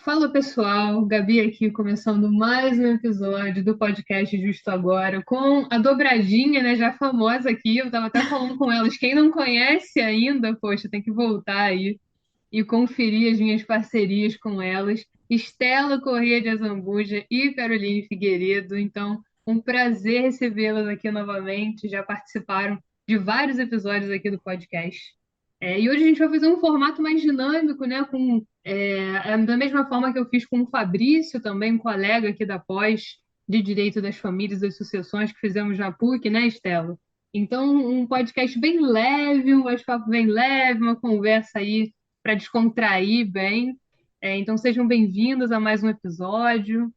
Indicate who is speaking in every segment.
Speaker 1: Fala pessoal, Gabi aqui começando mais um episódio do podcast Justo Agora com a dobradinha, né, já famosa aqui. Eu tava até falando com elas, quem não conhece ainda, poxa, tem que voltar aí e conferir as minhas parcerias com elas, Estela Corrêa de Azambuja e Caroline Figueiredo. Então, um prazer recebê-las aqui novamente. Já participaram de vários episódios aqui do podcast. E hoje a gente vai fazer um formato mais dinâmico, né? Da mesma forma que eu fiz com o Fabrício, também um colega aqui da pós de Direito das Famílias e das Sucessões que fizemos na PUC, né, Estela? Então, um podcast bem leve, um bate-papo bem leve, uma conversa aí para descontrair bem. Então, sejam bem-vindos a mais um episódio.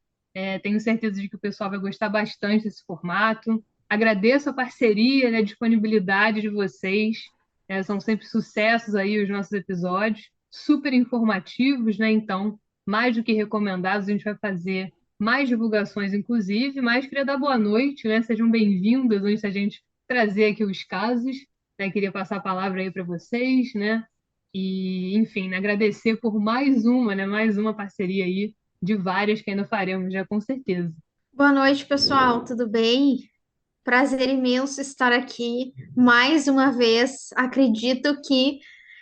Speaker 1: Tenho certeza de que o pessoal vai gostar bastante desse formato. Agradeço a parceria, né, a disponibilidade de vocês. São sempre sucessos aí os nossos episódios, super informativos, né? Então, mais do que recomendados, a gente vai fazer mais divulgações, inclusive, mas queria dar boa noite, né? Sejam bem-vindos antes da gente trazer aqui os casos, né? Queria passar a palavra aí para vocês, né? E, enfim, né, agradecer por mais uma, né? Mais uma parceria aí de várias que ainda faremos, já com certeza.
Speaker 2: Boa noite, pessoal. Tudo bem? Prazer imenso estar aqui mais uma vez. Acredito que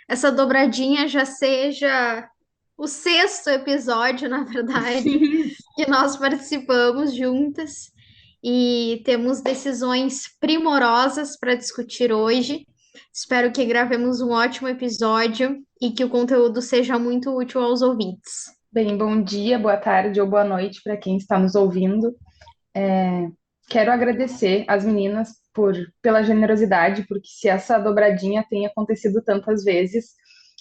Speaker 2: essa dobradinha já seja o sexto episódio, na verdade,
Speaker 1: Sim.
Speaker 2: que nós participamos juntas e temos decisões primorosas para discutir hoje. Espero que gravemos um ótimo episódio e que o conteúdo seja muito útil aos ouvintes.
Speaker 3: Bem, bom dia, boa tarde ou boa noite para quem está nos ouvindo. Quero agradecer às meninas pela generosidade, porque se essa dobradinha tem acontecido tantas vezes,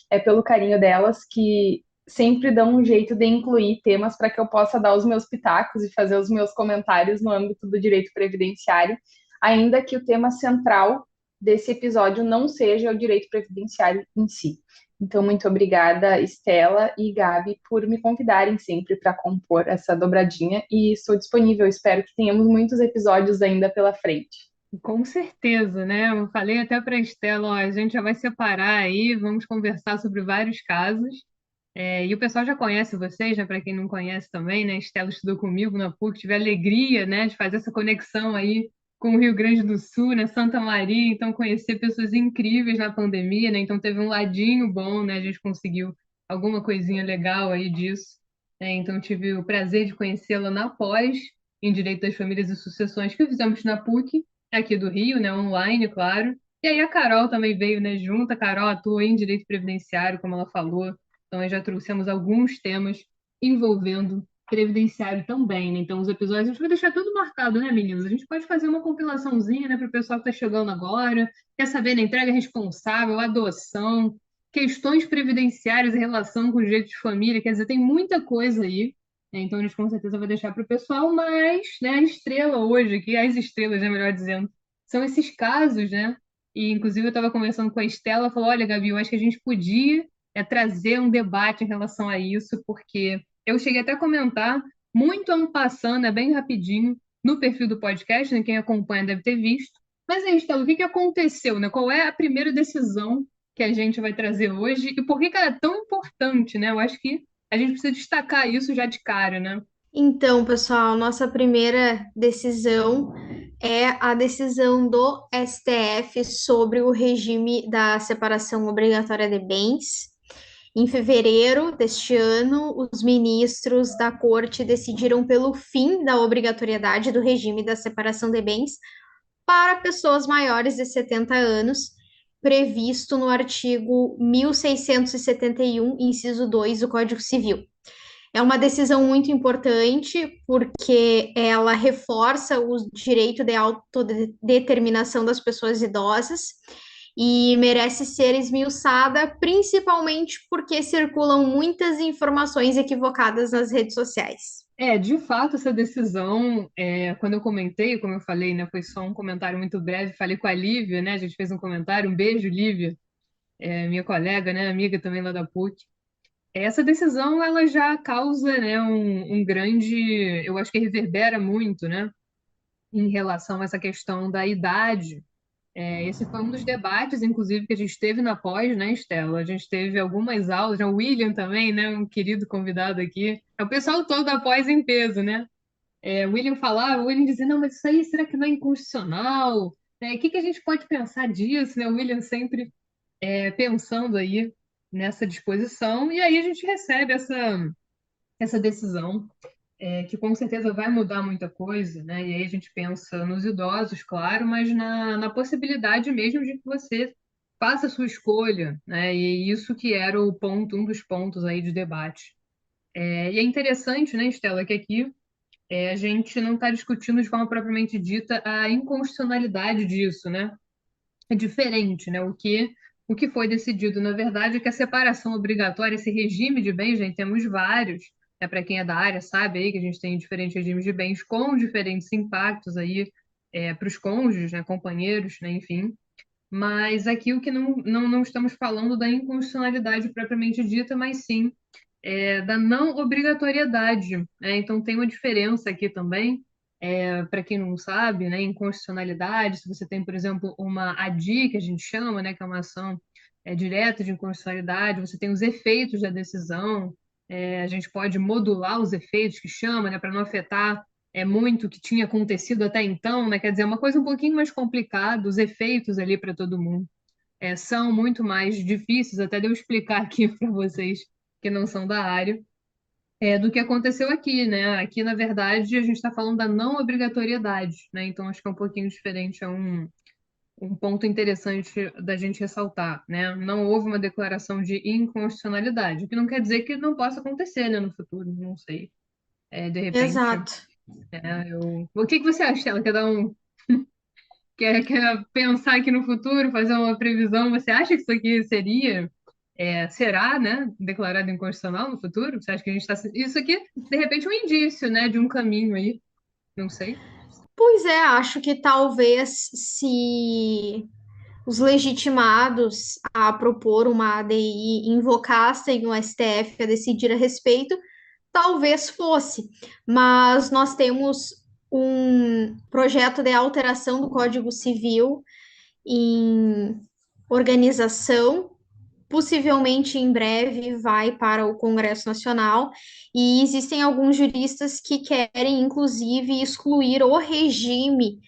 Speaker 3: é pelo carinho delas que sempre dão um jeito de incluir temas para que eu possa dar os meus pitacos e fazer os meus comentários no âmbito do direito previdenciário, ainda que o tema central desse episódio não seja o direito previdenciário em si. Então, muito obrigada, Estela e Gabi, por me convidarem sempre para compor essa dobradinha e estou disponível. Espero que tenhamos muitos episódios ainda pela frente.
Speaker 1: Com certeza, né? Eu falei até para a Estela, ó, a gente já vai separar aí, vamos conversar sobre vários casos. E o pessoal já conhece vocês, né? Para quem não conhece também, né? Estela estudou comigo na PUC, tive a alegria, né, de fazer essa conexão aí com o Rio Grande do Sul, né? Santa Maria, então conhecer pessoas incríveis na pandemia, né? Então teve um ladinho bom, né? A gente conseguiu alguma coisinha legal aí disso. Então tive o prazer de conhecê-la na pós, em Direito das Famílias e Sucessões, que fizemos na PUC, aqui do Rio, né? Online, claro. E aí a Carol também veio, né, junto. A Carol atua em Direito Previdenciário, como ela falou. Então, nós já trouxemos alguns temas envolvendo previdenciário também, né? Então, os episódios a gente vai deixar tudo marcado, né, meninas? A gente pode fazer uma compilaçãozinha, né, para o pessoal que está chegando agora, quer saber da entrega responsável, adoção, questões previdenciárias em relação com o direito de família, quer dizer, tem muita coisa aí, né? Então, a gente com certeza vai deixar para o pessoal, mas, né, a estrela hoje, aqui, as estrelas, né, melhor dizendo, são esses casos, né? E, inclusive, eu estava conversando com a Estela, ela falou, olha, Gabi, eu acho que a gente podia trazer um debate em relação a isso, porque eu cheguei até a comentar, muito ano passando, é bem rapidinho, no perfil do podcast, né, quem acompanha deve ter visto. Mas aí, Estela, o que que aconteceu, né? Qual é a primeira decisão que a gente vai trazer hoje e por que que ela é tão importante, né? Eu acho que a gente precisa destacar isso já de cara, né?
Speaker 2: Então, pessoal, nossa primeira decisão é a decisão do STF sobre o regime da separação obrigatória de bens. Em fevereiro deste ano, os ministros da Corte decidiram pelo fim da obrigatoriedade do regime da separação de bens para pessoas maiores de 70 anos, previsto no artigo 1671, inciso 2 do Código Civil. É uma decisão muito importante porque ela reforça o direito de autodeterminação das pessoas idosas e merece ser esmiuçada, principalmente porque circulam muitas informações equivocadas nas redes sociais.
Speaker 1: De fato, essa decisão, quando eu comentei, como eu falei, né, foi só um comentário muito breve, falei com a Lívia, né, a gente fez um comentário, um beijo, Lívia, minha colega, né, amiga também lá da PUC. Essa decisão, ela já causa, né, um grande, eu acho que reverbera muito, né, em relação a essa questão da idade Esse foi um dos debates, inclusive, que a gente teve na pós, né, Estela? A gente teve algumas aulas, né? O William também, né? Um querido convidado aqui. É o pessoal todo da pós em peso, né? O William falava, o William dizia, não, mas isso aí, será que não é inconstitucional? O que que a gente pode pensar disso, né? O William sempre pensando aí nessa disposição, e aí a gente recebe essa decisão, que com certeza vai mudar muita coisa, né? E aí a gente pensa nos idosos, claro, mas na possibilidade mesmo de que você faça a sua escolha, né? E isso que era um dos pontos aí de debate. E é interessante, né, Estela, que aqui a gente não está discutindo de forma propriamente dita a inconstitucionalidade disso, né? É diferente, né? O que foi decidido, na verdade, é que a separação obrigatória, esse regime de bens, gente, temos vários, né? Para quem é da área sabe aí que a gente tem diferentes regimes de bens com diferentes impactos aí para os cônjuges, né? Companheiros, né? Enfim. Mas aqui o que não estamos falando da inconstitucionalidade propriamente dita, mas sim da não obrigatoriedade, né? Então tem uma diferença aqui também, para quem não sabe, né, inconstitucionalidade, se você tem, por exemplo, uma ADI, que a gente chama, né, que é uma ação direta de inconstitucionalidade, você tem os efeitos da decisão, a gente pode modular os efeitos que chama, né, para não afetar muito o que tinha acontecido até então, né, quer dizer, é uma coisa um pouquinho mais complicada, os efeitos ali para todo mundo são muito mais difíceis, até de eu explicar aqui para vocês que não são da área, do que aconteceu aqui, né? Aqui, na verdade, a gente está falando da não obrigatoriedade, né? Então, acho que é um pouquinho diferente, é um ponto interessante da gente ressaltar, né? Não houve uma declaração de inconstitucionalidade, o que não quer dizer que não possa acontecer, né, no futuro, não sei. De repente,
Speaker 2: Exato.
Speaker 1: O que que você acha, Stella? Quer pensar aqui no futuro, fazer uma previsão? Você acha que isso aqui será, né, declarado inconstitucional no futuro? Você acha que a gente está... Isso aqui, de repente, é um indício, né, de um caminho aí, não sei.
Speaker 2: Pois é, acho que talvez se os legitimados a propor uma ADI invocassem o STF a decidir a respeito, talvez fosse, mas nós temos um projeto de alteração do Código Civil em organização, possivelmente em breve vai para o Congresso Nacional, e existem alguns juristas que querem, inclusive, excluir o regime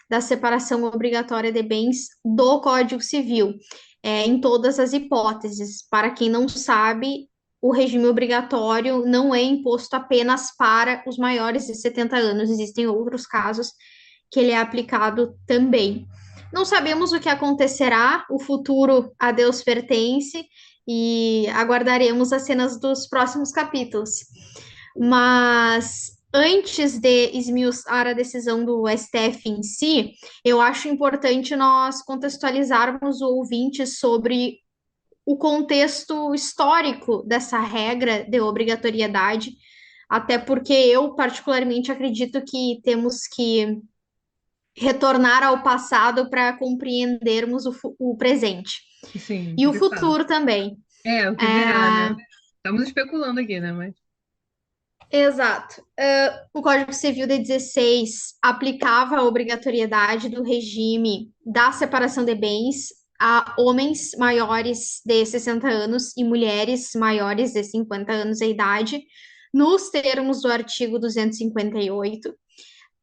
Speaker 2: da separação obrigatória de bens do Código Civil, em todas as hipóteses. Para quem não sabe, o regime obrigatório não é imposto apenas para os maiores de 70 anos, existem outros casos que ele é aplicado também. Não sabemos o que acontecerá, o futuro a Deus pertence e aguardaremos as cenas dos próximos capítulos. Mas antes de esmiuçar a decisão do STF em si, eu acho importante nós contextualizarmos o ouvinte sobre o contexto histórico dessa regra de obrigatoriedade, até porque eu particularmente acredito que temos que retornar ao passado para compreendermos o presente
Speaker 1: Sim,
Speaker 2: e o
Speaker 1: de fato.
Speaker 2: futuro também.
Speaker 1: O que virá, né? Estamos especulando aqui, né? Mas...
Speaker 2: Exato. O Código Civil de 16 aplicava a obrigatoriedade do regime da separação de bens a homens maiores de 60 anos e mulheres maiores de 50 anos de idade, nos termos do artigo 258.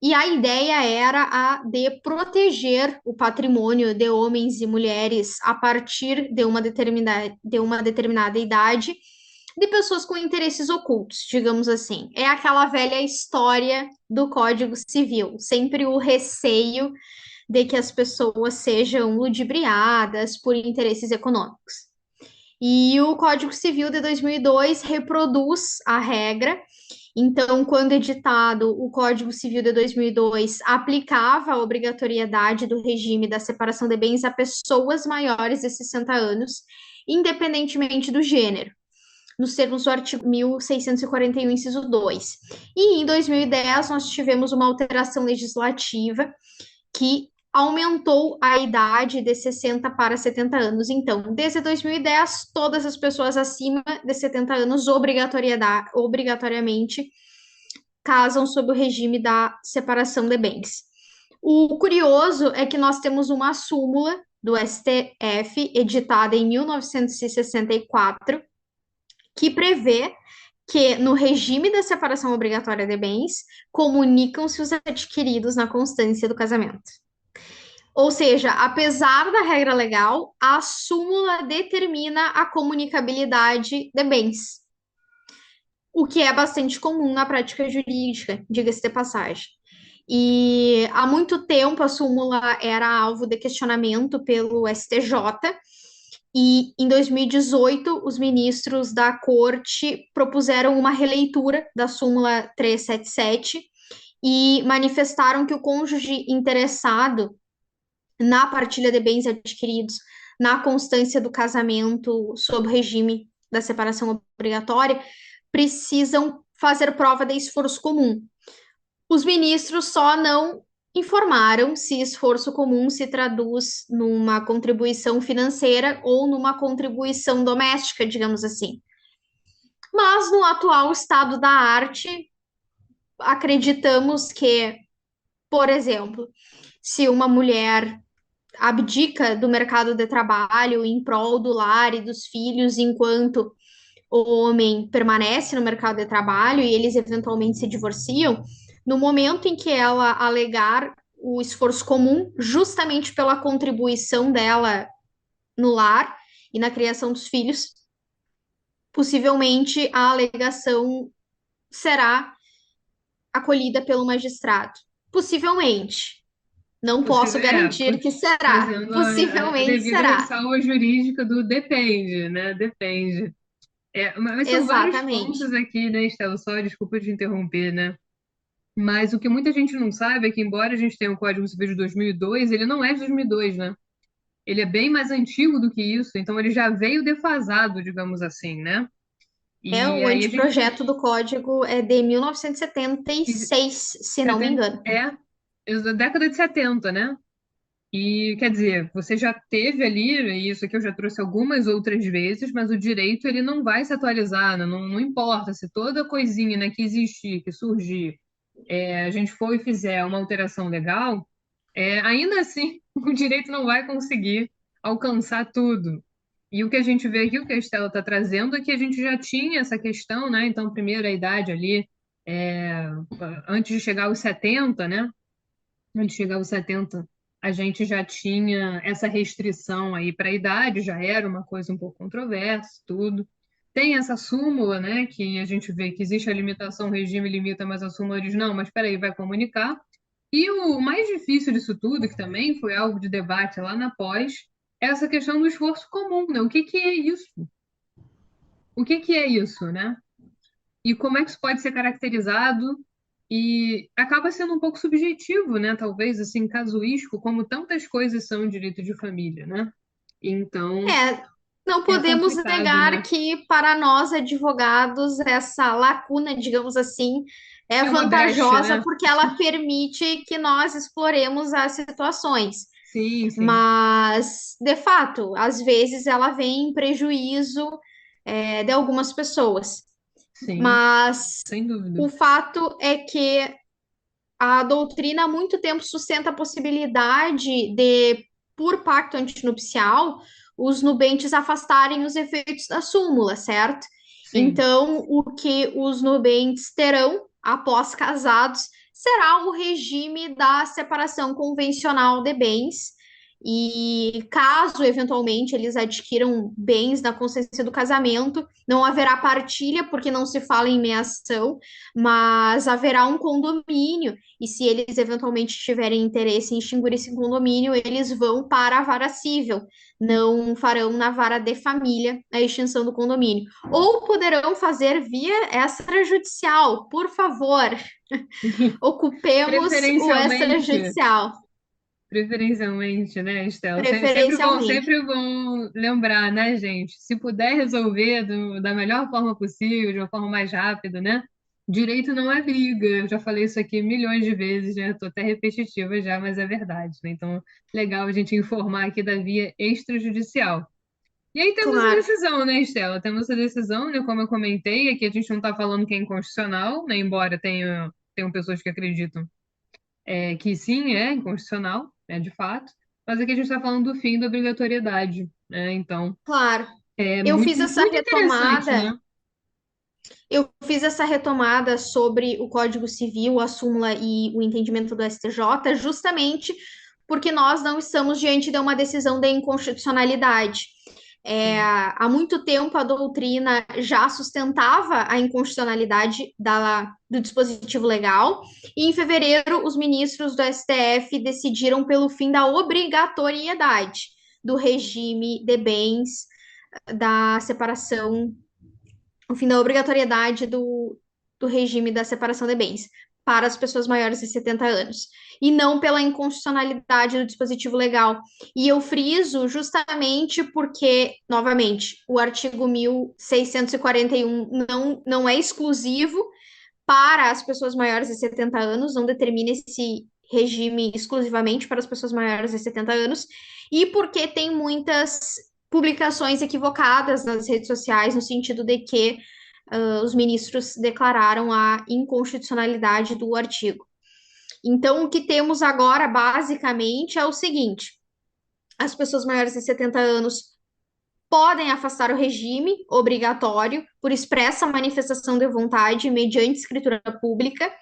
Speaker 2: E a ideia era a de proteger o patrimônio de homens e mulheres a partir de uma determinada idade, de pessoas com interesses ocultos, digamos assim. É aquela velha história do Código Civil, sempre o receio de que as pessoas sejam ludibriadas por interesses econômicos. E o Código Civil de 2002 reproduz a regra. Então, quando editado, o Código Civil de 2002 aplicava a obrigatoriedade do regime da separação de bens a pessoas maiores de 60 anos, independentemente do gênero, nos termos do artigo 1641, inciso 2. E em 2010, nós tivemos uma alteração legislativa que aumentou a idade de 60 para 70 anos. Então, desde 2010, todas as pessoas acima de 70 anos obrigatoriamente casam sob o regime da separação de bens. O curioso é que nós temos uma súmula do STF, editada em 1964, que prevê que, no regime da separação obrigatória de bens, comunicam-se os adquiridos na constância do casamento. Ou seja, apesar da regra legal, a súmula determina a comunicabilidade de bens, o que é bastante comum na prática jurídica, diga-se de passagem. E há muito tempo a súmula era alvo de questionamento pelo STJ, e em 2018 os ministros da corte propuseram uma releitura da súmula 377 e manifestaram que o cônjuge interessado na partilha de bens adquiridos, na constância do casamento sob regime da separação obrigatória, precisam fazer prova de esforço comum. Os ministros só não informaram se esforço comum se traduz numa contribuição financeira ou numa contribuição doméstica, digamos assim. Mas no atual estado da arte, acreditamos que, por exemplo, se uma mulher abdica do mercado de trabalho em prol do lar e dos filhos, enquanto o homem permanece no mercado de trabalho e eles eventualmente se divorciam, no momento em que ela alegar o esforço comum, justamente pela contribuição dela no lar e na criação dos filhos, possivelmente a alegação será acolhida pelo magistrado. Possivelmente. Não posso garantir que será.
Speaker 1: fazendo a
Speaker 2: Possivelmente
Speaker 1: devida
Speaker 2: será.
Speaker 1: ressalva jurídica do depende, né? Depende. Mas são vários pontos
Speaker 2: Exatamente.
Speaker 1: aqui, né, Estela? Só desculpa te interromper, né? Mas o que muita gente não sabe é que, embora a gente tenha o Código Civil de 2002, ele não é de 2002, né? Ele é bem mais antigo do que isso, então ele já veio defasado, digamos assim, né? E
Speaker 2: O
Speaker 1: aí a gente
Speaker 2: anteprojeto do código é de 1976, se não me engano.
Speaker 1: da década de 70, né? E quer dizer, você já teve ali, e isso aqui eu já trouxe algumas outras vezes, mas o direito ele não vai se atualizar, né? Não importa se toda coisinha, né, que existir, que surgir, a gente for e fizer uma alteração legal, ainda assim o direito não vai conseguir alcançar tudo. E o que a gente vê aqui, o que a Estela está trazendo, é que a gente já tinha essa questão, né? Então, primeiro a idade ali, é, antes de chegar aos 70, né? Antes de chegar aos 70, a gente já tinha essa restrição aí para a idade, já era uma coisa um pouco controversa, tudo. Tem essa súmula, né, que a gente vê que existe a limitação, o regime limita, mas a súmula diz, não, mas espera aí, vai comunicar. E o mais difícil disso tudo, que também foi algo de debate lá na pós, é essa questão do esforço comum, né? O que que é isso? O que que é isso, né? E como é que isso pode ser caracterizado? E acaba sendo um pouco subjetivo, né? Talvez, assim, casuístico, como tantas coisas são em direito de família, né? Então,
Speaker 2: É, não
Speaker 1: é
Speaker 2: podemos
Speaker 1: complicado,
Speaker 2: negar
Speaker 1: né?
Speaker 2: que, para nós advogados, essa lacuna, digamos assim, é
Speaker 1: É uma brecha,
Speaker 2: vantajosa
Speaker 1: né?
Speaker 2: porque ela permite que nós exploremos as situações.
Speaker 1: Sim, sim,
Speaker 2: Mas, de fato, às vezes ela vem em prejuízo, de algumas pessoas.
Speaker 1: sim,
Speaker 2: Mas
Speaker 1: sem dúvida.
Speaker 2: o fato é que a doutrina há muito tempo sustenta a possibilidade de, por pacto antinupcial, os nubentes afastarem os efeitos da súmula, certo?
Speaker 1: Sim.
Speaker 2: Então, o que os nubentes terão após casados será o regime da separação convencional de bens. E caso eventualmente eles adquiram bens na consciência do casamento, não haverá partilha, porque não se fala em meação, mas haverá um condomínio e se eles eventualmente tiverem interesse em extinguir esse condomínio, eles vão para a vara civil, não farão na vara de família a extinção do condomínio. Ou poderão fazer via extrajudicial, por favor, ocupemos o
Speaker 1: Preferencialmente,
Speaker 2: extrajudicial,
Speaker 1: preferencialmente, né, Estela?
Speaker 2: preferencialmente.
Speaker 1: Sempre vão lembrar, né, gente? Se puder resolver da melhor forma possível, de uma forma mais rápida, né? Direito não é briga. Eu já falei isso aqui milhões de vezes, né? Estou até repetitiva já, mas é verdade, né? Então, legal a gente informar aqui da via extrajudicial. E aí temos a
Speaker 2: Claro.
Speaker 1: decisão, né, Estela? Temos a decisão, né? Como eu comentei, aqui a gente não está falando que é inconstitucional, né? Embora tenham pessoas que acreditam que sim, é inconstitucional, de fato, mas aqui a gente está falando do fim da obrigatoriedade, né? Então,
Speaker 2: Claro.
Speaker 1: é
Speaker 2: Eu
Speaker 1: muito,
Speaker 2: fiz essa
Speaker 1: muito interessante,
Speaker 2: retomada
Speaker 1: né?
Speaker 2: Eu fiz essa retomada sobre o Código Civil, a súmula e o entendimento do STJ, justamente porque nós não estamos diante de uma decisão de inconstitucionalidade.
Speaker 1: Sim.
Speaker 2: Há muito tempo a doutrina já sustentava a inconstitucionalidade do dispositivo legal, e em fevereiro os ministros do STF decidiram pelo fim da obrigatoriedade do regime de bens da separação, o fim da obrigatoriedade do regime da separação de bens para as pessoas maiores de 70 anos, e não pela inconstitucionalidade do dispositivo legal. E eu friso justamente porque, novamente, o artigo 1641 não é exclusivo para as pessoas maiores de 70 anos, não determina esse regime exclusivamente para as pessoas maiores de 70 anos, e porque tem muitas publicações equivocadas nas redes sociais, no sentido de que os ministros declararam a inconstitucionalidade do artigo. Então, o que temos agora, basicamente, é o seguinte: as pessoas maiores de 70 anos podem afastar o regime obrigatório por expressa manifestação de vontade mediante escritura pública,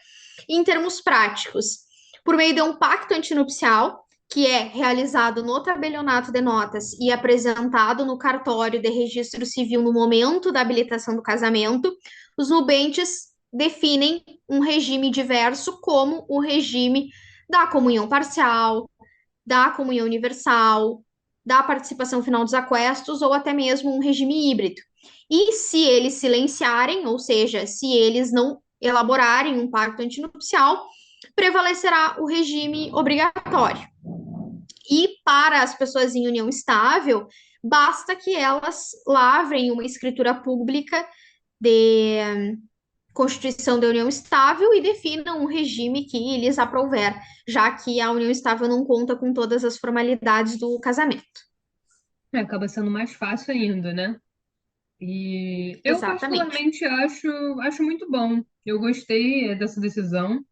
Speaker 2: em termos práticos, por meio de um pacto antinupcial, que é realizado no tabelionato de notas e apresentado no cartório de registro civil no momento da habilitação do casamento. Os nubentes definem um regime diverso, como o regime da comunhão parcial, da comunhão universal, da participação final dos aquestos, ou até mesmo um regime híbrido. E se eles silenciarem, ou seja, se eles não elaborarem um pacto antinupcial, prevalecerá o regime obrigatório. E para as pessoas em união estável, basta que elas lavrem uma escritura pública de Constituição da União Estável e definam um regime que lhes aprouver, já que a união estável não conta com todas as formalidades do casamento.
Speaker 1: Acaba sendo mais fácil ainda, né? E eu
Speaker 2: Exatamente.
Speaker 1: particularmente acho muito bom. Eu gostei dessa decisão.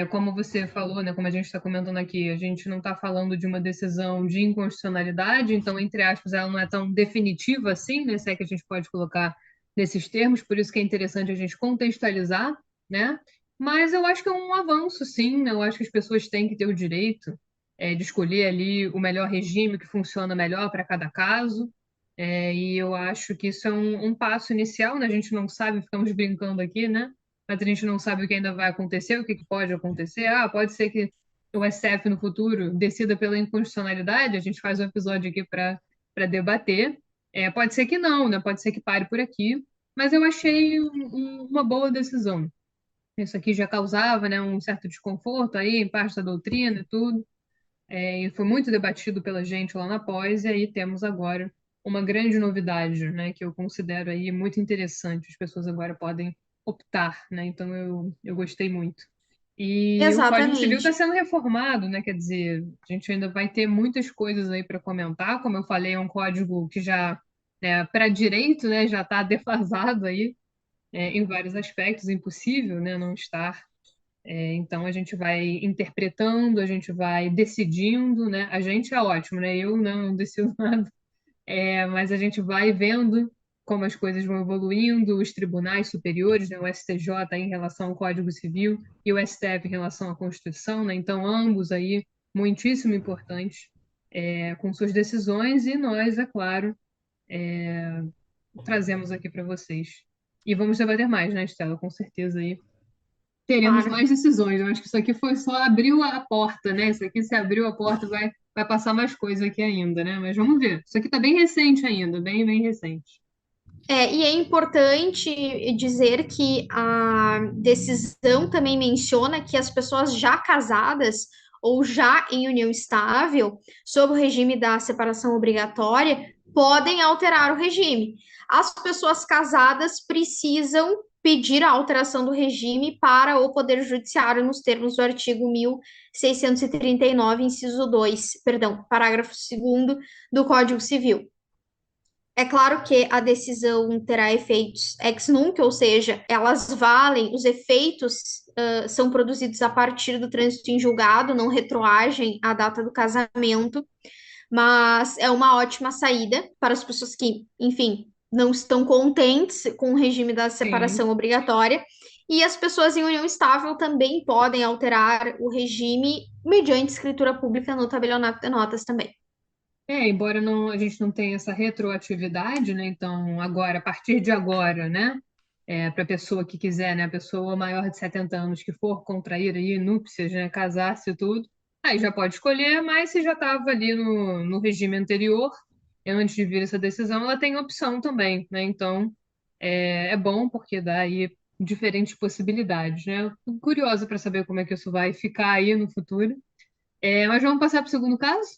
Speaker 1: Como você falou, né? Como a gente está comentando aqui, a gente não está falando de uma decisão de inconstitucionalidade, então, entre aspas, ela não é tão definitiva assim, né? Se é que a gente pode colocar nesses termos, por isso que é interessante a gente contextualizar, né? Mas eu acho que é um avanço, sim, né? Eu acho que as pessoas têm que ter o direito, de escolher ali o melhor regime que funciona melhor para cada caso. E eu acho que isso é um passo inicial, né? A gente não sabe, ficamos brincando aqui, né? Mas a gente não sabe o que ainda vai acontecer, o que que pode acontecer. Ah, pode ser que o STF no futuro decida pela inconstitucionalidade, a gente faz um episódio aqui para debater. Pode ser que não, né? Pode ser que pare por aqui, mas eu achei uma boa decisão. Isso aqui já causava, né, um certo desconforto aí em parte da doutrina e tudo, e foi muito debatido pela gente lá na pós, e aí temos agora uma grande novidade, né, que eu considero aí muito interessante. As pessoas agora podem optar, né? Então eu gostei muito. E o Código Civil está
Speaker 2: Exatamente.
Speaker 1: sendo reformado, né? Quer dizer, a gente ainda vai ter muitas coisas aí para comentar. Como eu falei, é um código que já, para direito, né, já está defasado aí, em vários aspectos, impossível, né, não estar. Então a gente vai interpretando, a gente vai decidindo, né? A gente é ótimo, né? Eu não decido nada, mas a gente vai vendo como as coisas vão evoluindo, os tribunais superiores, né, o STJ em relação ao Código Civil e o STF em relação à Constituição, né, então ambos aí muitíssimo importantes, com suas decisões, e nós, é claro, trazemos aqui para vocês. E vamos debater mais, né, Estela? Com certeza aí teremos
Speaker 2: Claro.
Speaker 1: mais decisões. Eu acho que isso aqui foi só abriu a porta, né? Isso aqui, se abriu a porta, vai passar mais coisa aqui ainda, né? Mas vamos ver. Isso aqui está bem recente ainda, bem, bem recente.
Speaker 2: E é importante dizer que a decisão também menciona que as pessoas já casadas ou já em união estável, sob o regime da separação obrigatória, podem alterar o regime. As pessoas casadas precisam pedir a alteração do regime para o Poder Judiciário nos termos do artigo 1639, inciso 2, perdão, parágrafo 2º do Código Civil. É claro que a decisão terá efeitos ex nunc, ou seja, elas valem, os efeitos são produzidos a partir do trânsito em julgado, não retroagem à data do casamento, mas é uma ótima saída para as pessoas que, enfim, não estão contentes com o regime da
Speaker 1: Sim.
Speaker 2: separação obrigatória. E as pessoas em união estável também podem alterar o regime mediante escritura pública no tabelionato de notas também.
Speaker 1: Embora não, a gente não tenha essa retroatividade, né? Então, agora, a partir de agora, né? Para a pessoa que quiser, né? A pessoa maior de 70 anos que for contrair aí núpcias, né? Casar-se e tudo, aí já pode escolher, mas se já estava ali no regime anterior, antes de vir essa decisão, ela tem opção também, né? Então, é bom porque dá aí diferentes possibilidades, né? Eu tô curiosa para saber como é que isso vai ficar aí no futuro. Mas vamos passar para o segundo caso?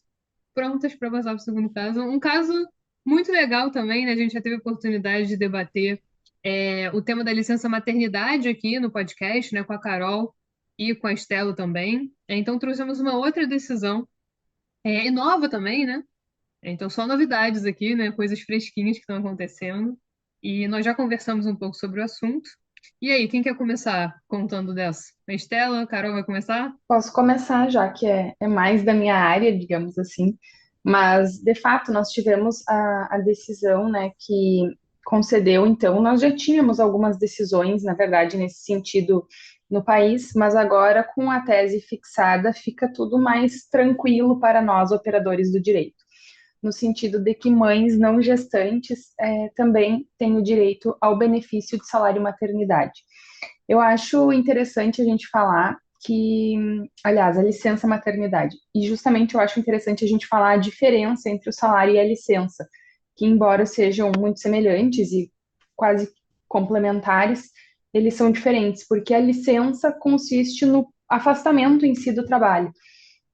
Speaker 1: Prontas para passar para o segundo caso. Um caso muito legal também, né? A gente já teve a oportunidade de debater o tema da licença maternidade aqui no podcast, né? Com a Carol e com a Estela também. Então trouxemos uma outra decisão, e nova também, né? Então só novidades aqui, né? Coisas fresquinhas que estão acontecendo. E nós já conversamos um pouco sobre o assunto. E aí, quem quer começar contando dessa? A Estela, a Carol vai começar?
Speaker 3: Posso começar já que é mais da minha área, digamos assim, mas de fato nós tivemos a decisão, né, que concedeu, então, nós já tínhamos algumas decisões, na verdade, nesse sentido no país, mas agora com a tese fixada fica tudo mais tranquilo para nós, operadores do direito, no sentido de que mães não gestantes também têm o direito ao benefício de salário maternidade. Eu acho interessante a gente falar que, aliás, a licença maternidade. E justamente eu acho interessante a gente falar a diferença entre o salário e a licença, que embora sejam muito semelhantes e quase complementares, eles são diferentes, porque a licença consiste no afastamento em si do trabalho,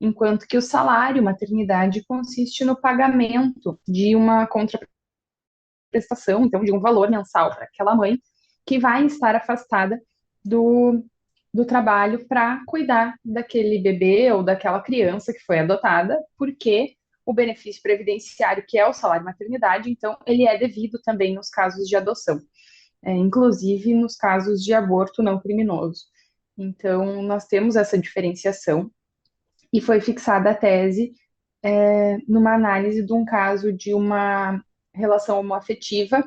Speaker 3: enquanto que o salário maternidade consiste no pagamento de uma contraprestação, então de um valor mensal para aquela mãe que vai estar afastada do, do trabalho para cuidar daquele bebê ou daquela criança que foi adotada, porque o benefício previdenciário, que é o salário maternidade, então ele é devido também nos casos de adoção, inclusive nos casos de aborto não criminoso. Então, nós temos essa diferenciação e foi fixada a tese numa análise de um caso de uma relação homoafetiva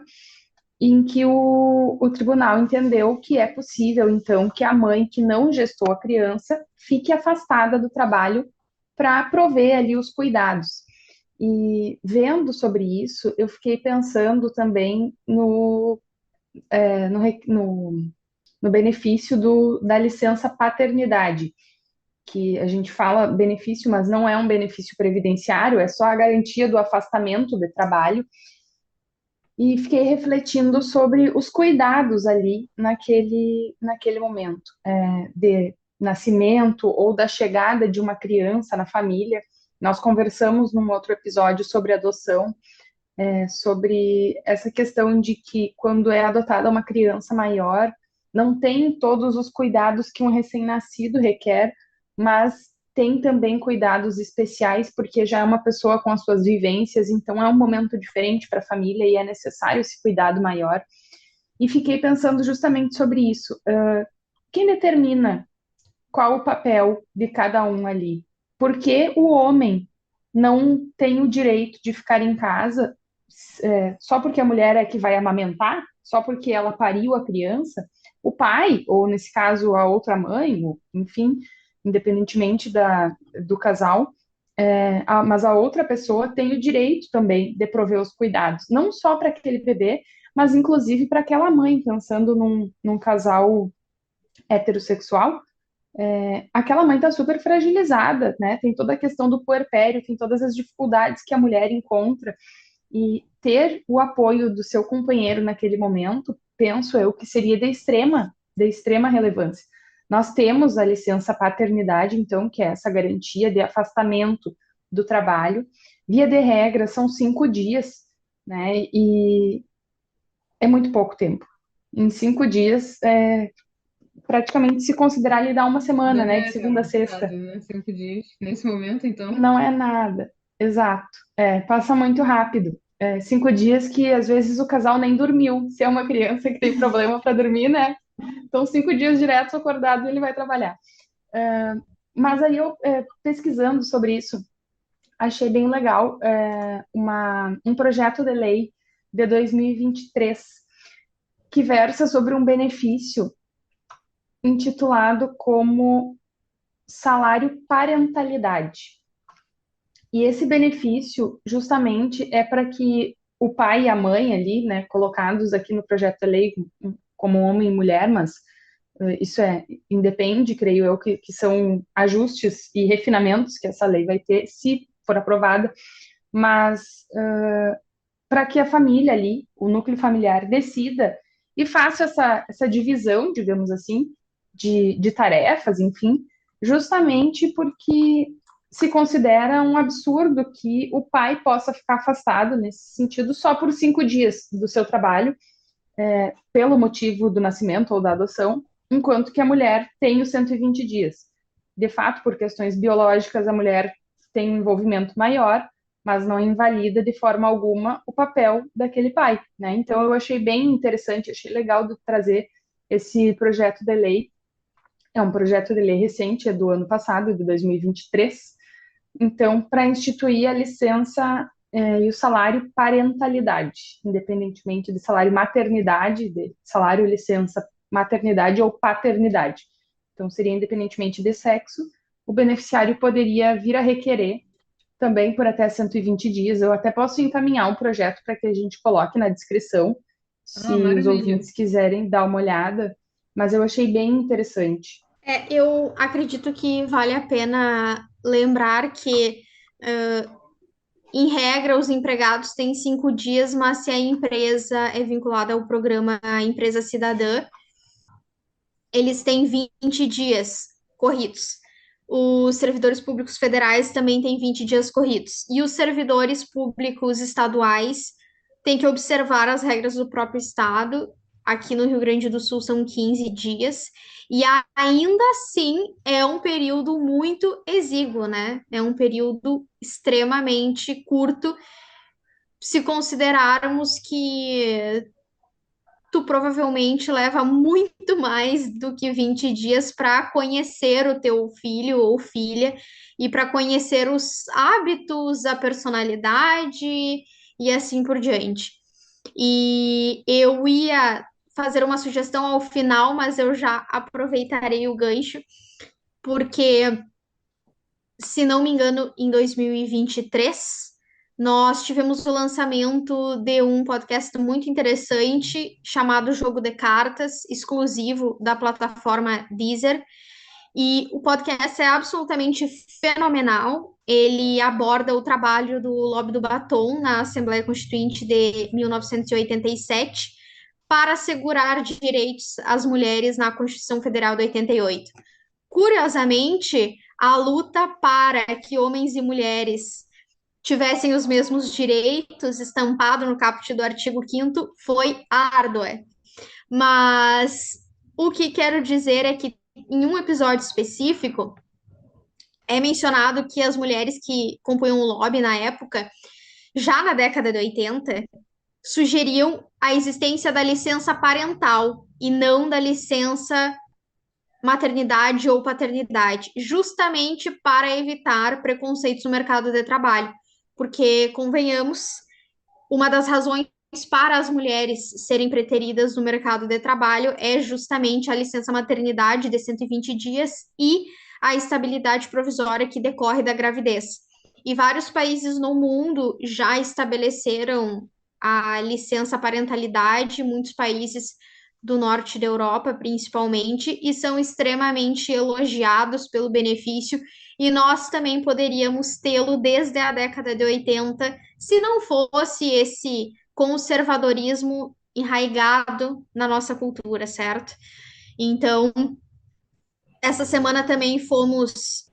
Speaker 3: em que o tribunal entendeu que é possível, então, que a mãe que não gestou a criança fique afastada do trabalho para prover ali os cuidados. E vendo sobre isso, eu fiquei pensando também no benefício da licença paternidade, que a gente fala benefício, mas não é um benefício previdenciário, é só a garantia do afastamento de trabalho e fiquei refletindo sobre os cuidados ali naquele momento, de nascimento ou da chegada de uma criança na família. Nós conversamos num outro episódio sobre adoção, sobre essa questão de que quando é adotada uma criança maior, não tem todos os cuidados que um recém-nascido requer, mas tem também cuidados especiais, porque já é uma pessoa com as suas vivências, então é um momento diferente para a família e é necessário esse cuidado maior. E fiquei pensando justamente sobre isso. Quem determina qual o papel de cada um ali? Por que o homem não tem o direito de ficar em casa só porque a mulher é que vai amamentar? Só porque ela pariu a criança? O pai, ou nesse caso a outra mãe, ou, enfim, independentemente do casal, mas a outra pessoa tem o direito também de prover os cuidados, não só para aquele bebê, mas inclusive para aquela mãe, pensando num casal heterossexual, aquela mãe está super fragilizada, né? Tem toda a questão do puerpério, tem todas as dificuldades que a mulher encontra, e ter o apoio do seu companheiro naquele momento, penso eu que seria de extrema relevância. Nós temos a licença paternidade, então, que é essa garantia de afastamento do trabalho. Via de regra, são 5 dias, né? E é muito pouco tempo. Em 5 dias, praticamente se considerar lhe dar uma semana, né? De
Speaker 1: Já é
Speaker 3: segunda a
Speaker 1: puxado,
Speaker 3: sexta.
Speaker 1: né? 5 dias. Nesse momento, então.
Speaker 3: Não é nada. Exato. Passa muito rápido. 5 dias que às vezes o casal nem dormiu, se é uma criança que tem problema para dormir, né? Então, 5 dias direto acordado ele vai trabalhar. Mas aí eu, pesquisando sobre isso, achei bem legal um projeto de lei de 2023 que versa sobre um benefício intitulado como salário parentalidade. E esse benefício justamente é para que o pai e a mãe ali, né, colocados aqui no projeto de lei como homem e mulher, mas isso independe, creio eu, que são ajustes e refinamentos que essa lei vai ter, se for aprovada, mas para que a família ali, o núcleo familiar, decida e faça essa divisão, digamos assim, de tarefas, enfim, justamente porque se considera um absurdo que o pai possa ficar afastado nesse sentido só por 5 dias do seu trabalho, pelo motivo do nascimento ou da adoção, enquanto que a mulher tem os 120 dias. De fato, por questões biológicas, a mulher tem um envolvimento maior, mas não invalida de forma alguma o papel daquele pai, né? Então eu achei bem interessante, achei legal de trazer esse projeto de lei. É um projeto de lei recente, é do ano passado, de 2023. Então, para instituir a licença e o salário parentalidade, independentemente de salário maternidade, de salário licença maternidade ou paternidade. Então, seria independentemente de sexo, o beneficiário poderia vir a requerer também por até 120 dias. Eu até posso encaminhar um projeto para que a gente coloque na descrição,
Speaker 1: Ah,
Speaker 3: se os
Speaker 1: maravilha.
Speaker 3: ouvintes quiserem dar uma olhada, mas eu achei bem interessante.
Speaker 2: Eu acredito que vale a pena lembrar que, em regra, os empregados têm 5 dias, mas se a empresa é vinculada ao programa Empresa Cidadã, eles têm 20 dias corridos. Os servidores públicos federais também têm 20 dias corridos. E os servidores públicos estaduais têm que observar as regras do próprio estado. Aqui no Rio Grande do Sul são 15 dias. E ainda assim é um período muito exíguo, né? É um período extremamente curto, se considerarmos que tu provavelmente leva muito mais do que 20 dias para conhecer o teu filho ou filha e para conhecer os hábitos, a personalidade e assim por diante. E eu ia fazer uma sugestão ao final, mas eu já aproveitarei o gancho, porque, se não me engano, em 2023 nós tivemos o lançamento de um podcast muito interessante chamado Jogo de Cartas, exclusivo da plataforma Deezer. E o podcast é absolutamente fenomenal. Ele aborda o trabalho do Lobby do Batom na Assembleia Constituinte de 1987 para assegurar direitos às mulheres na Constituição Federal de 88. Curiosamente, a luta para que homens e mulheres tivessem os mesmos direitos estampado no caput do artigo 5º foi árdua. Mas o que quero dizer é que em um episódio específico é mencionado que as mulheres que compunham o lobby na época, já na década de 80, sugeriam a existência da licença parental e não da licença maternidade ou paternidade, justamente para evitar preconceitos no mercado de trabalho. Porque, convenhamos, uma das razões para as mulheres serem preteridas no mercado de trabalho é justamente a licença maternidade de 120 dias e a estabilidade provisória que decorre da gravidez. E vários países no mundo já estabeleceram a licença parentalidade, muitos países do norte da Europa, principalmente, e são extremamente elogiados pelo benefício, e nós também poderíamos tê-lo desde a década de 80, se não fosse esse conservadorismo enraizado na nossa cultura, certo? Então, essa semana também fomos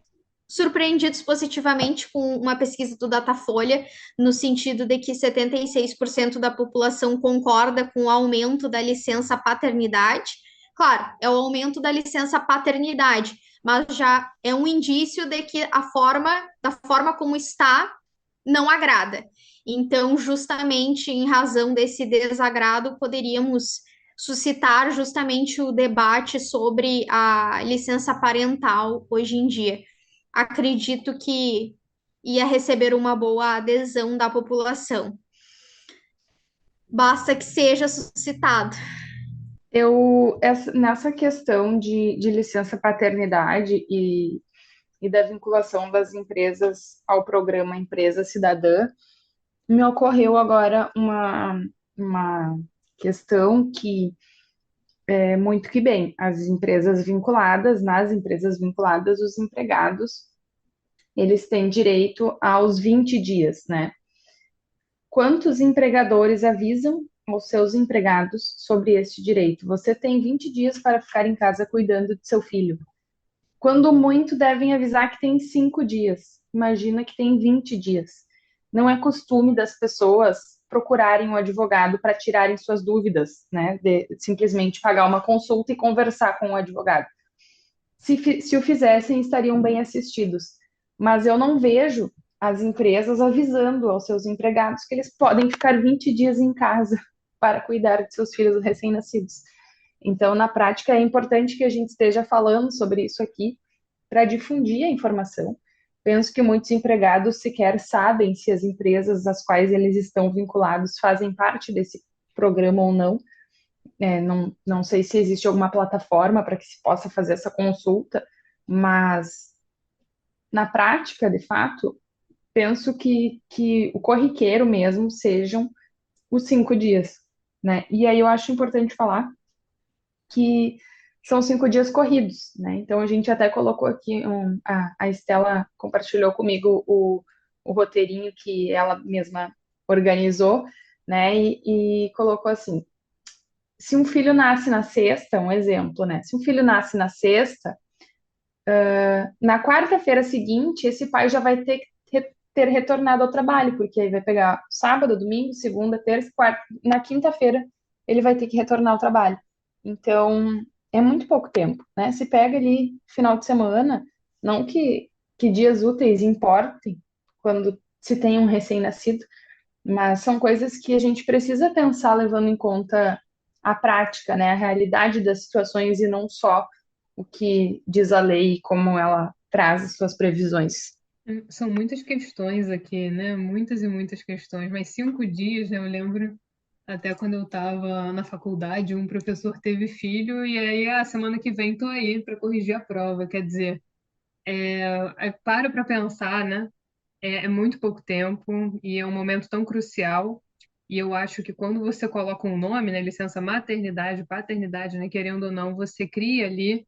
Speaker 2: surpreendidos positivamente com uma pesquisa do Datafolha, no sentido de que 76% da população concorda com o aumento da licença paternidade. Claro, é o aumento da licença paternidade, mas já é um indício de que da forma como está não agrada. Então, justamente em razão desse desagrado, poderíamos suscitar justamente o debate sobre a licença parental hoje em dia. Acredito que ia receber uma boa adesão da população. Basta que seja suscitado.
Speaker 3: Nessa questão de licença paternidade e da vinculação das empresas ao programa Empresa Cidadã, me ocorreu agora uma questão que é muito que bem, nas empresas vinculadas, os empregados, eles têm direito aos 20 dias, né? Quantos empregadores avisam aos seus empregados sobre este direito? Você tem 20 dias para ficar em casa cuidando de seu filho. Quando muito, devem avisar que tem 5 dias. Imagina que tem 20 dias. Não é costume das pessoas procurarem um advogado para tirarem suas dúvidas, né? De simplesmente pagar uma consulta e conversar com o advogado. Se o fizessem, estariam bem assistidos. Mas eu não vejo as empresas avisando aos seus empregados que eles podem ficar 20 dias em casa para cuidar de seus filhos recém-nascidos. Então, na prática, é importante que a gente esteja falando sobre isso aqui para difundir a informação. Penso que muitos empregados sequer sabem se as empresas às quais eles estão vinculados fazem parte desse programa ou não. Não sei se existe alguma plataforma para que se possa fazer essa consulta, mas na prática, de fato, penso que o corriqueiro mesmo sejam os 5 dias, né? E aí eu acho importante falar que são 5 dias corridos, né? Então a gente até colocou aqui, a Estela compartilhou comigo o roteirinho que ela mesma organizou, né? E colocou assim: se um filho nasce na sexta, um exemplo, né? Se um filho nasce na sexta, na quarta-feira seguinte, esse pai já vai ter retornado ao trabalho, porque aí vai pegar sábado, domingo, segunda, terça, quarta. Na quinta-feira, ele vai ter que retornar ao trabalho. Então, é muito pouco tempo, né? Se pega ali final de semana, não que dias úteis importem quando se tem um recém-nascido, mas são coisas que a gente precisa pensar levando em conta a prática, né? A realidade das situações e não só o que diz a lei e como ela traz as suas previsões.
Speaker 1: São muitas questões aqui, né? Muitas e muitas questões. Mas 5 dias, né? Eu lembro até quando eu estava na faculdade, um professor teve filho e aí a semana que vem tô aí para corrigir a prova. Quer dizer, paro para pensar, né? É muito pouco tempo e é um momento tão crucial. E eu acho que quando você coloca um nome, né, licença maternidade, paternidade, né, querendo ou não, você cria ali,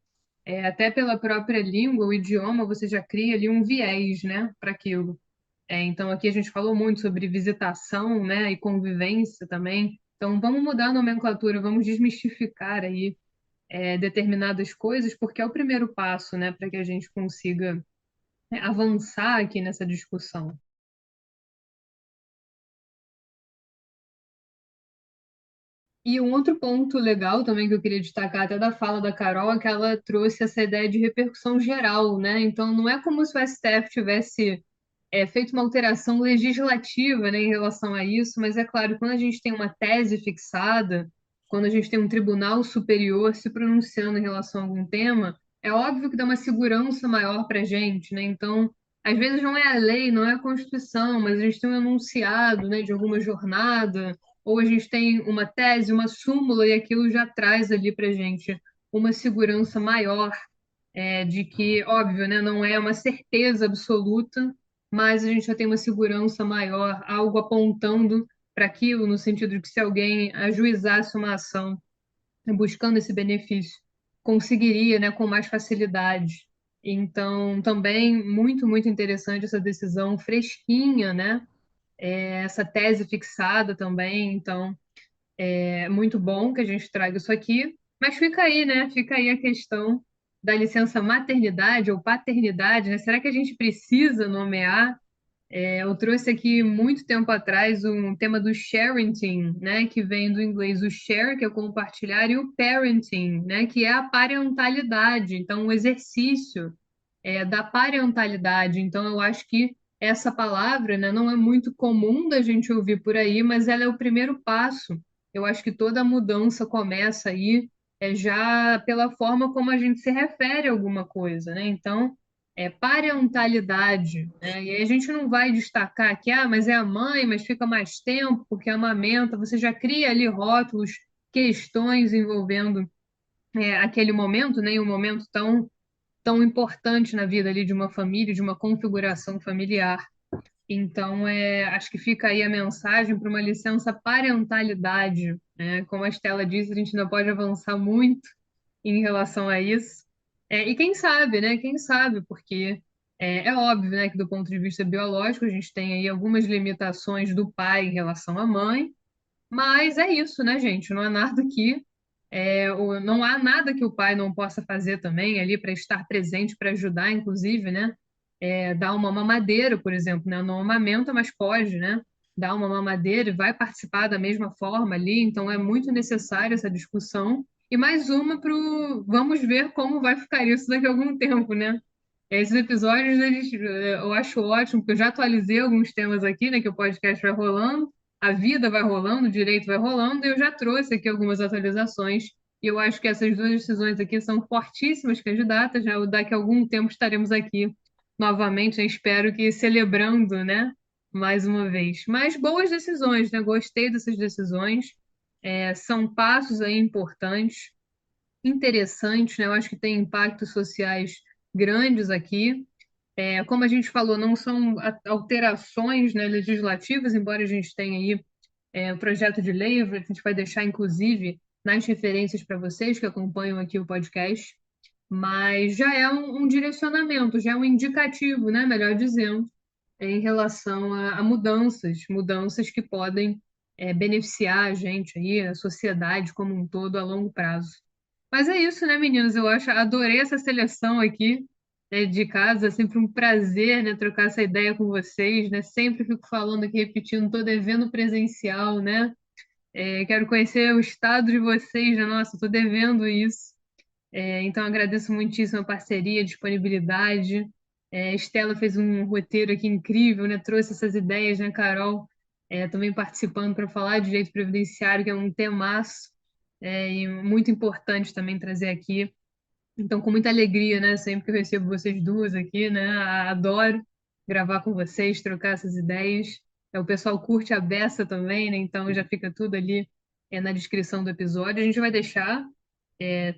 Speaker 1: até pela própria língua, o idioma, você já cria ali um viés, né, para aquilo. Então aqui a gente falou muito sobre visitação, né, e convivência também. Então vamos mudar a nomenclatura, vamos desmistificar aí determinadas coisas, porque é o primeiro passo, né, para que a gente consiga avançar aqui nessa discussão. E um outro ponto legal também que eu queria destacar até da fala da Carol é que ela trouxe essa ideia de repercussão geral, né? Então não é como se o STF tivesse feito uma alteração legislativa, né, em relação a isso, mas é claro, quando a gente tem uma tese fixada, quando a gente tem um tribunal superior se pronunciando em relação a algum tema, é óbvio que dá uma segurança maior para a gente, né? Então, às vezes não é a lei, não é a Constituição, mas a gente tem um enunciado, né, de alguma jornada, ou a gente tem uma tese, uma súmula, e aquilo já traz ali para a gente uma segurança maior de que, óbvio, né, não é uma certeza absoluta, mas a gente já tem uma segurança maior, algo apontando para aquilo, no sentido de que se alguém ajuizasse uma ação buscando esse benefício, conseguiria, né, com mais facilidade. Então, também muito, muito interessante essa decisão fresquinha, né? Essa tese fixada também. Então, é muito bom que a gente traga isso aqui, mas fica aí, né? Fica aí a questão da licença maternidade ou paternidade, né? Será que a gente precisa nomear? Eu trouxe aqui muito tempo atrás um tema do sharenting, né? Que vem do inglês o share, que é compartilhar, e o parenting, né? Que é a parentalidade. Então, o exercício da parentalidade. Então, eu acho que essa palavra, né, não é muito comum da gente ouvir por aí, mas ela é o primeiro passo. Eu acho que toda mudança começa aí já pela forma como a gente se refere a alguma coisa, né? Então, parentalidade, né? E aí a gente não vai destacar que, mas é a mãe, mas fica mais tempo porque amamenta. Você já cria ali rótulos, questões envolvendo aquele momento, né? E um momento tão importante na vida ali de uma família, de uma configuração familiar. Então, acho que fica aí a mensagem para uma licença parentalidade, né? Como a Estela disse, a gente ainda pode avançar muito em relação a isso. E quem sabe, né? Quem sabe, porque é óbvio, né, que do ponto de vista biológico a gente tem aí algumas limitações do pai em relação à mãe, mas é isso, né, gente? Não há nada não há nada que o pai não possa fazer também ali para estar presente, para ajudar, inclusive, né? Dar uma mamadeira, por exemplo, né? Não amamenta, mas pode, né? Dar uma mamadeira e vai participar da mesma forma ali. Então é muito necessária essa discussão. E mais uma para o vamos ver como vai ficar isso daqui a algum tempo, né? Esses episódios eu acho ótimo, porque eu já atualizei alguns temas aqui, né? Que o podcast vai rolando, a vida vai rolando, o direito vai rolando, e eu já trouxe aqui algumas atualizações. E eu acho que essas duas decisões aqui são fortíssimas candidatas. Já daqui a algum tempo estaremos aqui novamente, eu espero que celebrando, né? Mais uma vez. Mas boas decisões, né? Gostei dessas decisões. São passos aí importantes, interessantes, né? Eu acho que tem impactos sociais grandes aqui. Como a gente falou, não são alterações, né, legislativas, embora a gente tenha aí o projeto de lei, a gente vai deixar, inclusive, nas referências para vocês que acompanham aqui o podcast, mas já é um direcionamento, já é um indicativo, né, melhor dizendo, em relação a mudanças que podem beneficiar a gente aí, a sociedade como um todo a longo prazo. Mas é isso, né, meninos? Eu adorei essa seleção aqui, de casa, é sempre um prazer, né, trocar essa ideia com vocês, né? Sempre fico falando aqui, repetindo, estou devendo presencial, né? Quero conhecer o estado de vocês, né? Nossa, estou devendo isso. Então, agradeço muitíssimo a parceria, a disponibilidade. Estela fez um roteiro aqui incrível, né? Trouxe essas ideias, né, Carol? Também participando para falar de direito previdenciário, que é um temaço, e muito importante também trazer aqui. Então, com muita alegria, né? Sempre que eu recebo vocês duas aqui, né? Adoro gravar com vocês, trocar essas ideias. O pessoal curte a beça também, né? Então já fica tudo ali na descrição do episódio. A gente vai deixar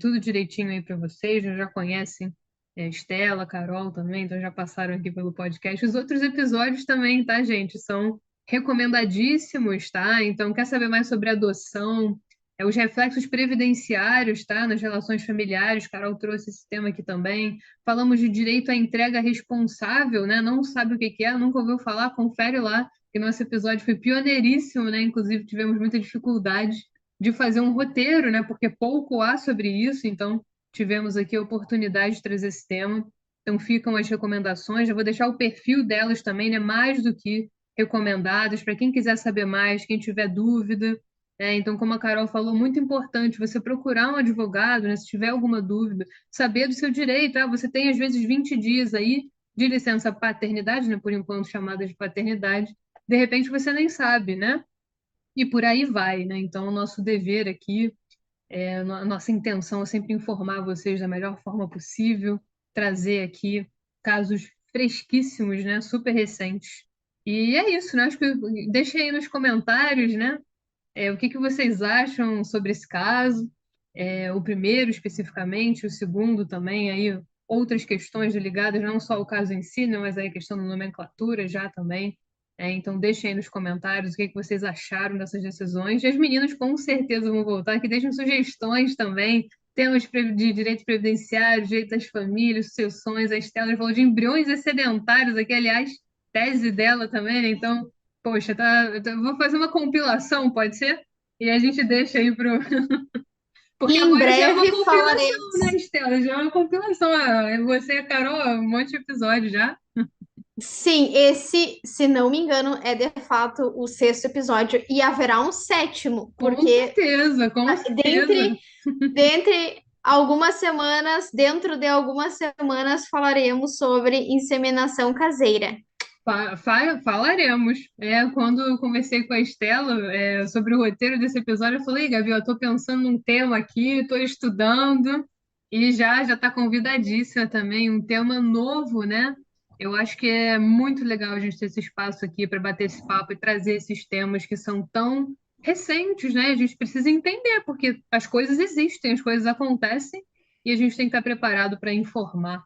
Speaker 1: tudo direitinho aí para vocês, já conhecem Estela, Carol também, então já passaram aqui pelo podcast. Os outros episódios também, tá, gente? São recomendadíssimos, tá? Então, quer saber mais sobre adoção, os reflexos previdenciários, tá? Nas relações familiares, Carol trouxe esse tema aqui também. Falamos de direito à entrega responsável, né? Não sabe o que que é, nunca ouviu falar, confere lá, que nosso episódio foi pioneiríssimo, né? Inclusive, tivemos muita dificuldade de fazer um roteiro, né? Porque pouco há sobre isso, então tivemos aqui a oportunidade de trazer esse tema. Então ficam as recomendações. Eu vou deixar o perfil delas também, né? Mais do que recomendadas, para quem quiser saber mais, quem tiver dúvida. Então, como a Carol falou, muito importante você procurar um advogado, né? Se tiver alguma dúvida, saber do seu direito. Você tem, às vezes, 20 dias aí de licença paternidade, né? Por enquanto chamada de paternidade. De repente você nem sabe, né? E por aí vai, né? Então, o nosso dever aqui, a nossa intenção é sempre informar vocês da melhor forma possível, trazer aqui casos fresquíssimos, né? Super recentes. E é isso, né? Acho que deixem aí nos comentários, né? O que que vocês acham sobre esse caso? O primeiro especificamente, o segundo também, aí outras questões ligadas não só ao caso em si, né, mas aí a questão da nomenclatura já também. Então deixem aí nos comentários o que que vocês acharam dessas decisões. E as meninas com certeza vão voltar, que deixem sugestões também, temas de direito previdenciário, direito das famílias, sucessões. A Estela falou de embriões excedentários aqui, aliás, tese dela também, né? Então, poxa, vou fazer uma compilação, pode ser? E a gente deixa aí pro.
Speaker 2: E
Speaker 1: Porque
Speaker 2: em
Speaker 1: agora já é uma
Speaker 2: breve
Speaker 1: compilação, né,
Speaker 2: falaremos.
Speaker 1: Estela? Já é uma compilação. Você e a Carol, um monte de episódio já.
Speaker 2: Sim, esse, se não me engano, é de fato o sexto episódio e haverá um sétimo,
Speaker 1: Com
Speaker 2: porque
Speaker 1: certeza, com certeza.
Speaker 2: dentre, dentre algumas semanas, dentro de algumas semanas, falaremos sobre inseminação caseira.
Speaker 1: Falaremos. Quando eu conversei com a Estela, sobre o roteiro desse episódio, eu falei, Gabi, eu estou pensando num tema aqui, estou estudando e já está convidadíssima também, um tema novo, né? Eu acho que é muito legal a gente ter esse espaço aqui para bater esse papo e trazer esses temas que são tão recentes, né? A gente precisa entender, porque as coisas existem, as coisas acontecem e a gente tem que estar preparado para informar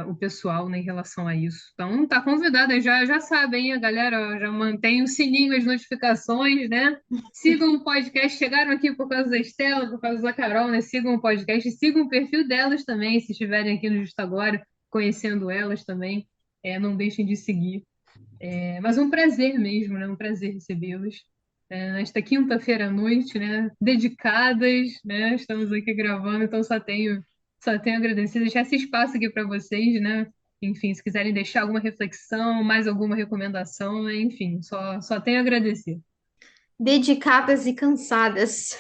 Speaker 1: o pessoal, né, em relação a isso. Então, tá convidada, já sabem, a galera já mantém o sininho, as notificações, né? Sigam o podcast, chegaram aqui por causa da Estela, por causa da Carol, né? Sigam o podcast, sigam o perfil delas também, se estiverem aqui no Justo Agora, conhecendo elas também, não deixem de seguir. Mas um prazer mesmo, né? Um prazer recebê-los. Nesta quinta-feira à noite, né? Dedicadas, né? Estamos aqui gravando, então só tenho a agradecer, deixar esse espaço aqui para vocês, né? Enfim, se quiserem deixar alguma reflexão, mais alguma recomendação, né? Enfim, só tenho a agradecer.
Speaker 2: Dedicadas e cansadas.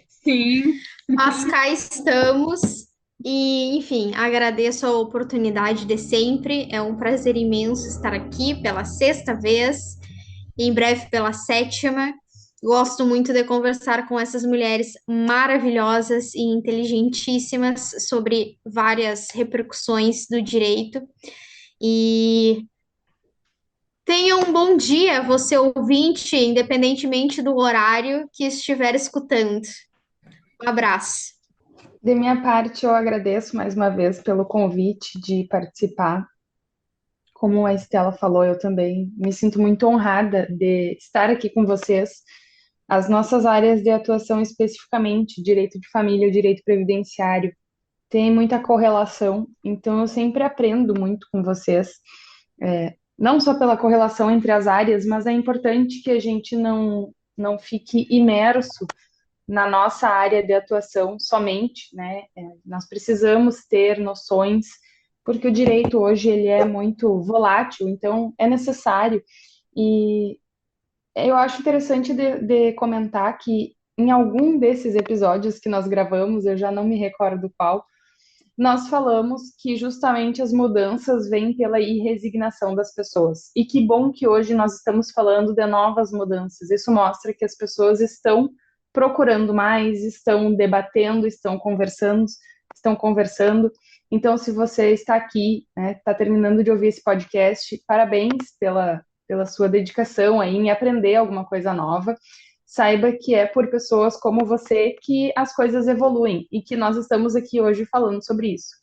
Speaker 1: Sim,
Speaker 2: Mas cá estamos. E, enfim, agradeço a oportunidade de sempre. É um prazer imenso estar aqui pela sexta vez, e em breve pela sétima. Gosto muito de conversar com essas mulheres maravilhosas e inteligentíssimas sobre várias repercussões do direito. E tenha um bom dia, você ouvinte, independentemente do horário que estiver escutando. Um abraço.
Speaker 3: De minha parte, eu agradeço mais uma vez pelo convite de participar. Como a Estela falou, eu também me sinto muito honrada de estar aqui com vocês. As nossas áreas de atuação, especificamente, direito de família e direito previdenciário, tem muita correlação, então eu sempre aprendo muito com vocês, não só pela correlação entre as áreas, mas é importante que a gente não fique imerso na nossa área de atuação somente, né? Nós precisamos ter noções, porque o direito hoje ele é muito volátil, então é necessário. E eu acho interessante de comentar que em algum desses episódios que nós gravamos, eu já não me recordo qual, nós falamos que justamente as mudanças vêm pela irresignação das pessoas. E que bom que hoje nós estamos falando de novas mudanças. Isso mostra que as pessoas estão procurando mais, estão debatendo, estão conversando. Então, se você está aqui, né, está terminando de ouvir esse podcast, parabéns pela sua dedicação aí em aprender alguma coisa nova. Saiba que é por pessoas como você que as coisas evoluem e que nós estamos aqui hoje falando sobre isso.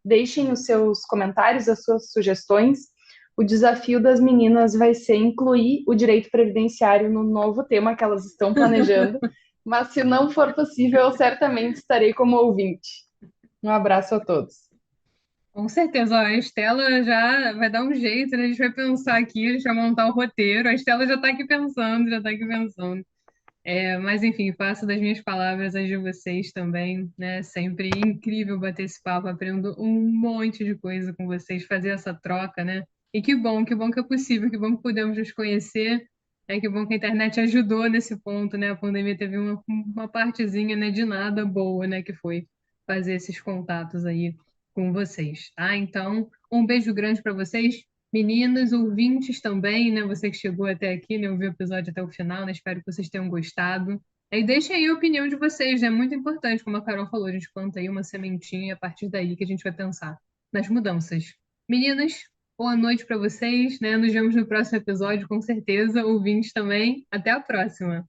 Speaker 3: Deixem os seus comentários, as suas sugestões. O desafio das meninas vai ser incluir o direito previdenciário no novo tema que elas estão planejando, mas se não for possível, eu certamente estarei como ouvinte. Um abraço a todos.
Speaker 1: com certeza. Ó, a Estela já vai dar um jeito, né? A gente vai pensar aqui, a gente vai montar o roteiro. A Estela já está aqui pensando, já está aqui pensando. Mas enfim, faço das minhas palavras as de vocês também, né? Sempre incrível bater esse papo, aprendo um monte de coisa com vocês, fazer essa troca, né? E que bom que é possível, que bom que pudemos nos conhecer, que bom que a internet ajudou nesse ponto, né? A pandemia teve uma partezinha, né, de nada boa, né, que foi fazer esses contatos aí com vocês, tá? Então, um beijo grande para vocês. Meninas, ouvintes também, né? Você que chegou até aqui, né? Ouviu o episódio até o final, né? Espero que vocês tenham gostado. E deixem aí a opinião de vocês, né? Muito importante, como a Carol falou, a gente planta aí uma sementinha, a partir daí que a gente vai pensar nas mudanças. Meninas, boa noite para vocês, né? Nos vemos no próximo episódio, com certeza. Ouvintes também. Até a próxima.